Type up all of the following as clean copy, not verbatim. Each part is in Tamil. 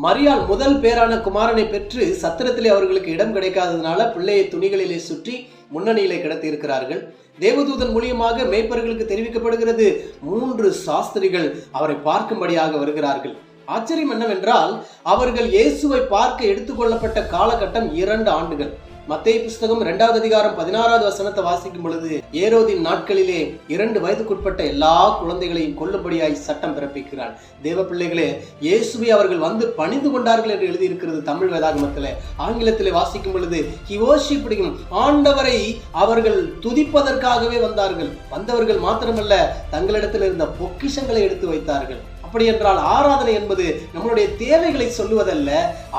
மரியாள் முதல் பேரான குமாரனை பெற்று சத்திரத்திலே அவர்களுக்கு இடம் கிடைக்காததுனால பிள்ளையை துணிகளிலே சுற்றி முன்னணியிலே கிடத்தி இருக்கிறார்கள். தேவதூதன் மூலியமாக மேய்ப்பர்களுக்கு தெரிவிக்கப்படுகிறது, 3 சாஸ்திரிகள் அவரை பார்க்கும்படியாக வருகிறார்கள். ஆச்சரியம் என்னவென்றால், அவர்கள் இயேசுவை பார்க்க எடுத்துக்கொள்ளப்பட்ட காலகட்டம் 2 ஆண்டுகள். மத்தேயு புஸ்தகம் 2வது அதிகாரம் 16வது வசனத்தை வாசிக்கும் பொழுது, ஏரோதின் நாட்களிலே 2 வயதுக்குட்பட்ட எல்லா குழந்தைகளையும் கொல்லும்படியாய் சட்டம் பிறப்பிக்கிறார். தேவ பிள்ளைகளே, இயேசுவை அவர்கள் வந்து பணிந்து கொண்டார்கள் என்று எழுதியிருக்கிறது தமிழ் வேதாகமத்தில். ஆங்கிலத்திலே வாசிக்கும் பொழுது he worshiped him, ஆண்டவரை அவர்கள் துதிப்பதற்காகவே வந்தார்கள். வந்தவர்கள் மாத்திரமல்ல, தங்களிடத்தில் இருந்த பொக்கிஷங்களை எடுத்து வைத்தார்கள். அப்படி என்றால் ஆராதனை என்பது நம்மளுடைய தேவைகளை சொல்லுவதல்ல,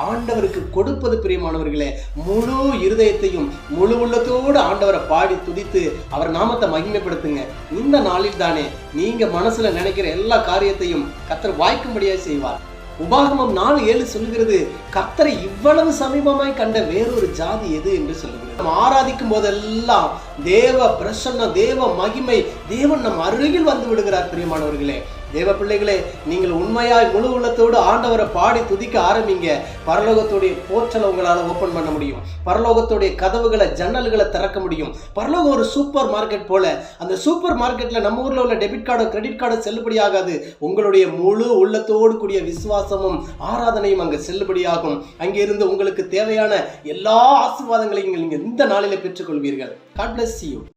ஆண்டவருக்கு கொடுப்பது. பிரியமானவர்களே, முழு இருதயத்தையும் முழு உள்ளத்தோடு ஆண்டவரை பாடி துதித்து அவர் நாமத்தை மகிமைப்படுத்துங்க. இந்த நாளில் தானே நீங்க மனசுல நினைக்கிற எல்லா காரியத்தையும் கர்த்தர் வாய்க்கும்படியாக செய்வார். உபாகமம் 4:7 சொல்லுகிறது, கர்த்தரை இவ்வளவு சமீபமாய் கண்ட வேறொரு ஜாதி எது என்று சொல்லுகிறது. நம்ம ஆராதிக்கும் போதெல்லாம் தேவ பிரசன்னம், தேவ மகிமை, தேவன் நம் அருகில் வந்து விடுகிறார். பிரியமானவர்களே, தேவ பிள்ளைகளே, நீங்கள் உண்மையாய் முழு உள்ளத்தோடு ஆண்டவரை பாடி துதிக்க ஆரம்பிங்க. பரலோகத்துடைய போர்ட்டலை உங்களால் ஓபன் பண்ண முடியும். பரலோகத்துடைய கதவுகளை, ஜன்னல்களை திறக்க முடியும். பரலோகம் ஒரு சூப்பர் மார்க்கெட் போல. அந்த சூப்பர் மார்க்கெட்ல நம்ம ஊர்ல உள்ள டெபிட் கார்டோ கிரெடிட் கார்டோ செல்லுபடியாகாது. உங்களுடைய முழு உள்ளத்தோடு கூடிய விசுவாசமும் ஆராதனையும் அங்கு செல்லுபடியாகும். அங்கிருந்து உங்களுக்கு தேவையான எல்லா ஆசீர்வாதங்களையும் நீங்கள் இந்த நாளிலே பெற்றுக்கொள்வீர்கள். God bless you.